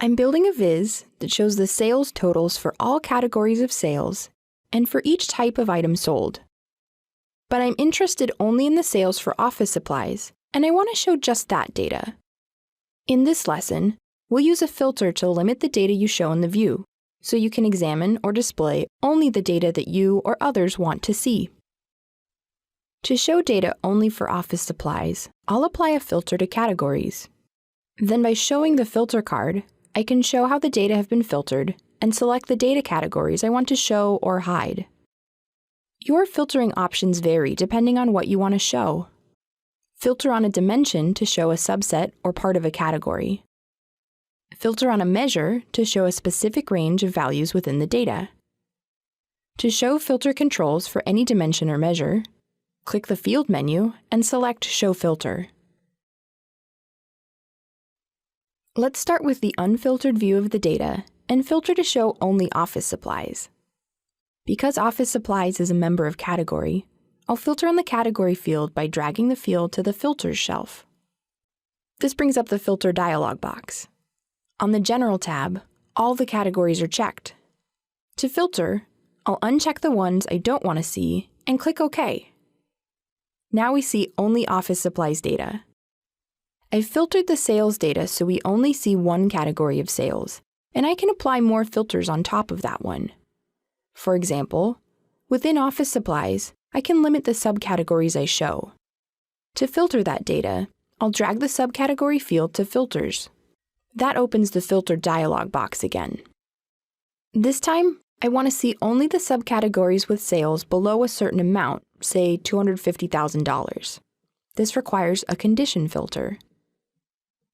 I'm building a viz that shows the sales totals for all categories of sales and for each type of item sold. But I'm interested only in the sales for office supplies, and I want to show just that data. In this lesson, we'll use a filter to limit the data you show in the view, so you can examine or display only the data that you or others want to see. To show data only for office supplies, I'll apply a filter to categories. Then by showing the filter card, I can show how the data have been filtered and select the data categories I want to show or hide. Your filtering options vary depending on what you want to show. Filter on a dimension to show a subset or part of a category. Filter on a measure to show a specific range of values within the data. To show filter controls for any dimension or measure, click the Field menu and select Show Filter. Let's start with the unfiltered view of the data and filter to show only office supplies. Because office supplies is a member of category, I'll filter on the category field by dragging the field to the Filters shelf. This brings up the Filter dialog box. On the General tab, all the categories are checked. To filter, I'll uncheck the ones I don't want to see and click OK. Now we see only office supplies data. I've filtered the sales data so we only see one category of sales, and I can apply more filters on top of that one. For example, within office supplies, I can limit the subcategories I show. To filter that data, I'll drag the subcategory field to Filters. That opens the Filter dialog box again. This time, I want to see only the subcategories with sales below a certain amount, say $250,000. This requires a condition filter.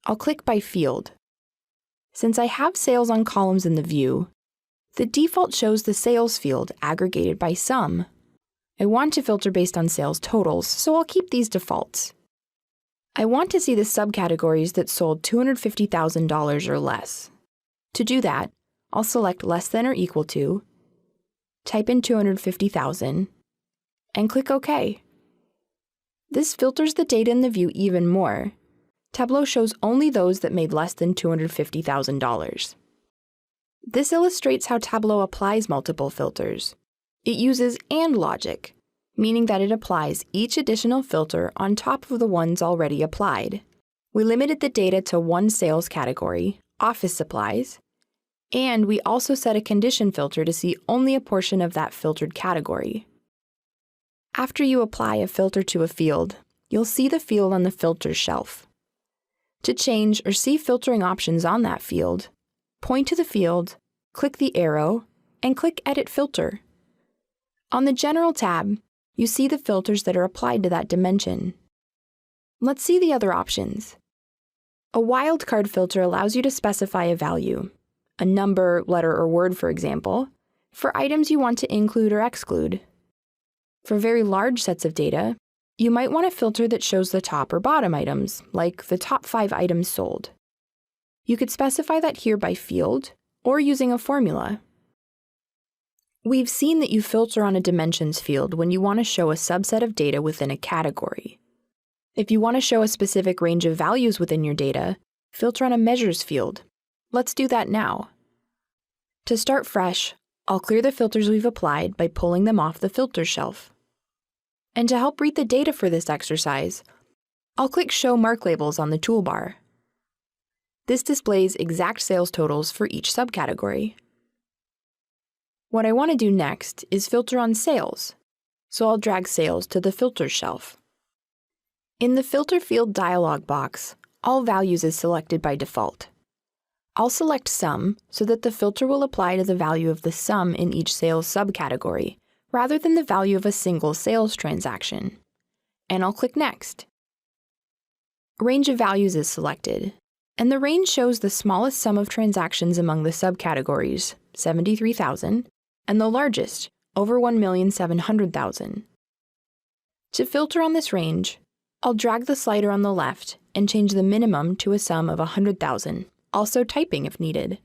I'll click by field. Since I have sales on columns in the view, the default shows the sales field aggregated by sum. I want to filter based on sales totals, so I'll keep these defaults. I want to see the subcategories that sold $250,000 or less. To do that, I'll select less than or equal to, type in 250,000, and click OK. This filters the data in the view even more. Tableau shows only those that made less than $250,000. This illustrates how Tableau applies multiple filters. It uses AND logic, meaning that it applies each additional filter on top of the ones already applied. We limited the data to one sales category, office supplies, and we also set a condition filter to see only a portion of that filtered category. After you apply a filter to a field, you'll see the field on the Filters shelf. To change or see filtering options on that field, point to the field, click the arrow, and click Edit Filter. On the General tab, you see the filters that are applied to that dimension. Let's see the other options. A wildcard filter allows you to specify a value, a number, letter, or word, for example, for items you want to include or exclude. For very large sets of data, you might want a filter that shows the top or bottom items, like the top 5 items sold. You could specify that here by field or using a formula. We've seen that you filter on a dimensions field when you want to show a subset of data within a category. If you want to show a specific range of values within your data, filter on a measures field. Let's do that now. To start fresh, I'll clear the filters we've applied by pulling them off the Filters shelf. And to help read the data for this exercise, I'll click Show Mark Labels on the toolbar. This displays exact sales totals for each subcategory. What I want to do next is filter on sales, so I'll drag sales to the Filters shelf. In the Filter Field dialog box, all values is selected by default. I'll select Sum so that the filter will apply to the value of the sum in each sales subcategory, rather than the value of a single sales transaction. And I'll click Next. Range of values is selected, and the range shows the smallest sum of transactions among the subcategories, 73,000, and the largest, over 1,700,000. To filter on this range, I'll drag the slider on the left and change the minimum to a sum of 100,000, also typing if needed.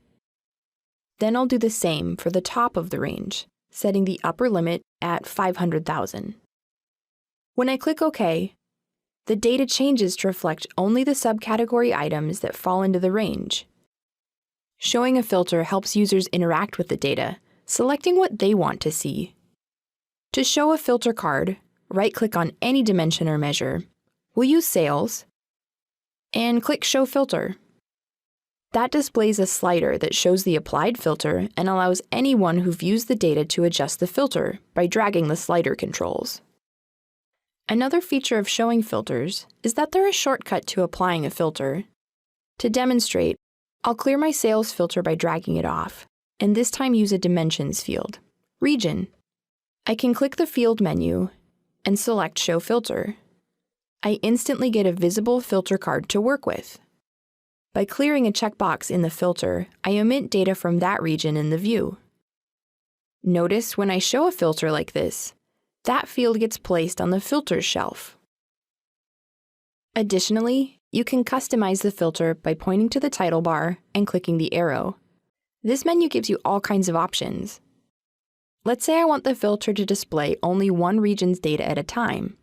Then I'll do the same for the top of the range, setting the upper limit at 500,000. When I click OK, the data changes to reflect only the subcategory items that fall into the range. Showing a filter helps users interact with the data, selecting what they want to see. To show a filter card, right-click on any dimension or measure. We'll use sales, and click Show Filter. That displays a slider that shows the applied filter and allows anyone who views the data to adjust the filter by dragging the slider controls. Another feature of showing filters is that they're a shortcut to applying a filter. To demonstrate, I'll clear my sales filter by dragging it off, and this time use a dimensions field, region. I can click the field menu and select Show Filter. I instantly get a visible filter card to work with. By clearing a checkbox in the filter, I omit data from that region in the view. Notice when I show a filter like this, that field gets placed on the Filters shelf. Additionally, you can customize the filter by pointing to the title bar and clicking the arrow. This menu gives you all kinds of options. Let's say I want the filter to display only one region's data at a time.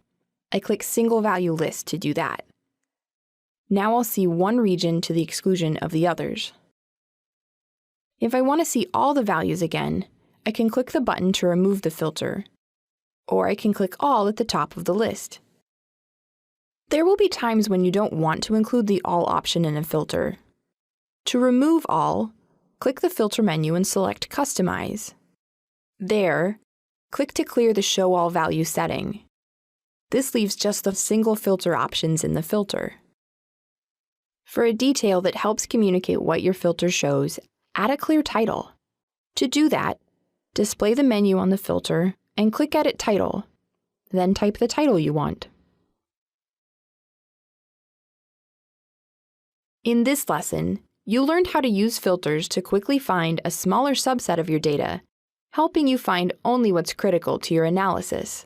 I click Single Value List to do that. Now I'll see one region to the exclusion of the others. If I want to see all the values again, I can click the button to remove the filter, or I can click All at the top of the list. There will be times when you don't want to include the All option in a filter. To remove All, click the filter menu and select Customize. There, click to clear the Show All Value setting. This leaves just the single filter options in the filter. For a detail that helps communicate what your filter shows, add a clear title. To do that, display the menu on the filter and click Edit Title. Then type the title you want. In this lesson, you learned how to use filters to quickly find a smaller subset of your data, helping you find only what's critical to your analysis.